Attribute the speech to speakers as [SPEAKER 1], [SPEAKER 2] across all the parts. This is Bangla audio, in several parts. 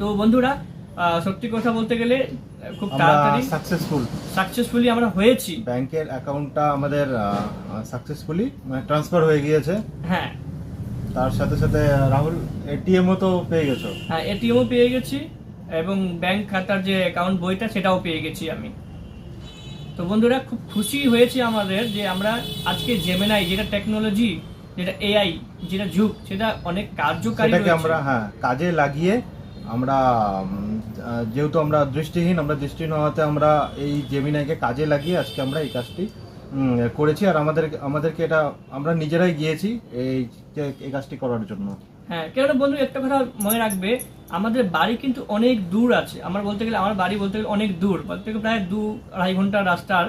[SPEAKER 1] তো বন্ধুরা সত্যি কথা বলতে গেলে খুব তাড়াতাড়ি সাকসেসফুলি আমরা হয়েছি।
[SPEAKER 2] ব্যাংকের অ্যাকাউন্টটা আমাদের সাকসেসফুলি ট্রান্সফার হয়ে গিয়েছে।
[SPEAKER 1] হ্যাঁ,
[SPEAKER 2] তার সাথে সাথে রাহুল এটিএমও তো পেয়ে গেছো?
[SPEAKER 1] হ্যাঁ, এটিএমও পেয়ে গেছি এবং ব্যাংক খাতার যে অ্যাকাউন্ট বইটা সেটাও পেয়ে গেছি আমি। তো বন্ধুরা খুব খুশি হয়েছে আমাদের যে আমরা আজকে জেমিনাই যেটা টেকনোলজি, যেটা এআই, যেটা যুগ, সেটা অনেক কার্যকারী
[SPEAKER 2] সেটাকে আমরা কাজে লাগিয়ে আমরা যেহেতু আমরা দৃষ্টিহীন হওয়াতে আমরা এই জেমিনাইকে কাজে লাগিয়ে আজকে আমরা এই কাজটি করেছি। আর আমাদেরকে এটা আমরা নিজেরাই গিয়েছি এই কাজটি করার জন্য।
[SPEAKER 1] হ্যাঁ, কেননা বন্ধু একটা কথা মনে রাখবে, আমাদের বাড়ি কিন্তু অনেক দূর আছে। আমার বাড়ি বলতে গেলে অনেক দূর, বলতে গেলে প্রায় 2-2.5 ঘন্টার রাস্তার।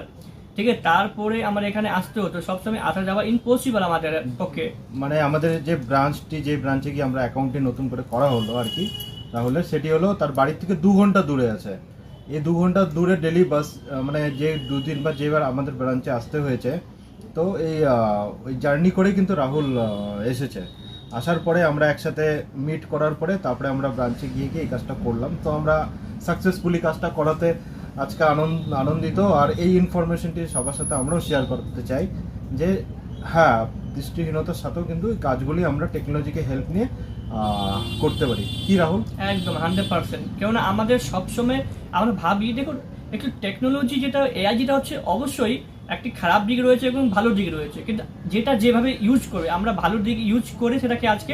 [SPEAKER 1] ঠিক আছে, তারপরে আমার এখানে আসতে হতো, সবসময় আসা যাওয়া ইম্পসিবল আমাদের পক্ষে।
[SPEAKER 2] মানে আমাদের যে ব্রাঞ্চে গিয়ে আমরা অ্যাকাউন্টটি নতুন করে করা হলো আর কি, তাহলে সেটি হলো তার বাড়ির থেকে 2 ঘন্টা দূরে আছে। এই 2 ঘন্টা দূরে ডেলি বাস, মানে যে 2-3 বার যেবার আমাদের ব্রাঞ্চে আসতে হয়েছে, তো ওই জার্নি করে কিন্তু রাহুল এসেছে। আসার পরে আমরা একসাথে মিট করার পরে তারপরে আমরা ব্রাঞ্চে গিয়ে এই কাজটা করলাম। তো আমরা সাকসেসফুলি কাজটা করাতে আজকে আনন্দিত। আর এই ইনফরমেশনটি সবার সাথে আমরাও শেয়ার করতে চাই যে হ্যাঁ, দৃষ্টিহীনতার সাথেও কিন্তু এই কাজগুলি আমরা টেকনোলজিকে হেল্প নিয়ে করতে পারি। কি রাহুল?
[SPEAKER 1] একদম 100%। কেননা আমাদের সবসময় আমরা ভাবি, দেখুন একটু টেকনোলজি যেটা এআই যেটা হচ্ছে, অবশ্যই একটি খারাপ দিক রয়েছে এবং ভালো দিক রয়েছে, কিন্তু যেটা যেভাবে ইউজ করবে, আমরা ভালো দিক ইউজ করে সেটাকে আজকে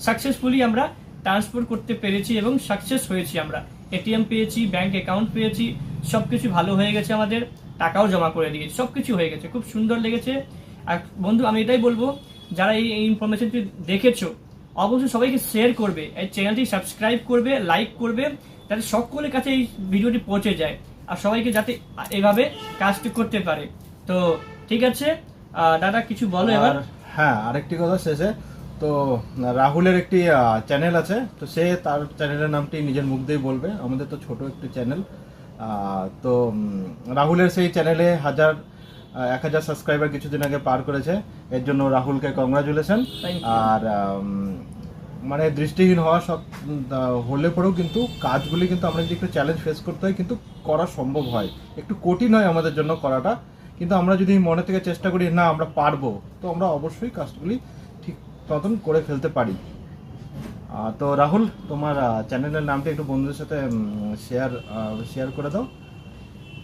[SPEAKER 1] সাকসেসফুলি আমরা ট্রান্সফার করতে পেরেছি এবং সাকসেস হয়েছি। আমরা এটিএম পেয়েছি, ব্যাংক অ্যাকাউন্ট পেয়েছি, সব কিছু ভালো হয়ে গেছে, আমাদের টাকাও জমা করে দিয়েছি, সব কিছু হয়ে গেছে, খুব সুন্দর লেগেছে। আর বন্ধু আমি এটাই বলবো, যারা এই ইনফরমেশনটি দেখেছো অবশ্যই সবাইকে শেয়ার করবে, এই চ্যানেলটি সাবস্ক্রাইব করবে, লাইক করবে, যাতে সকলের কাছে এই ভিডিওটি পৌঁছে যায় আর সবাইকে যাতে এভাবে কাজটি করতে পারে। তো ঠিক আছে দাদা, কিছু বলো এবার।
[SPEAKER 2] হ্যাঁ, আরেকটি কথা শেষে, তো রাহুলের একটি চ্যানেল আছে, তো সে তার চ্যানেলের নামটি নিজের মুখ দিয়ে বলবে। আমাদের তো ছোট একটি চ্যানেল, তো রাহুলের সেই চ্যানেলে 1,000 সাবস্ক্রাইবার কিছুদিন আগে পার করেছে। এর জন্য রাহুলকে কংগ্রাচুলেশন। আর মানে দৃষ্টিহীন হওয়া সব হলে পরেও কিন্তু কাজগুলি কিন্তু আমরা যদি একটু চ্যালেঞ্জ ফেস করতে হয় কিন্তু করা সম্ভব হয়। একটু কঠিন হয় আমাদের জন্য করাটা, কিন্তু আমরা যদি মনে থেকে চেষ্টা করি না আমরা পারবো, তো আমরা অবশ্যই কাজগুলি ঠিক মতন করে ফেলতে পারি। তো রাহুল, তোমার চ্যানেলের নামটা একটু বন্ধুদের সাথে শেয়ার করে দাও।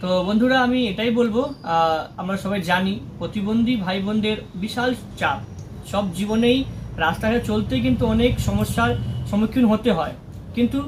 [SPEAKER 1] তো বন্ধুরা আমি এটাই বলবো, আমরা সবাই জানি প্রতিবন্ধী ভাই বোনদের বিশাল চাপ, সব জীবনেই রাস্তাঘাটে চলতে কিন্তু অনেক সমস্যার সম্মুখীন হতে হয়, কিন্তু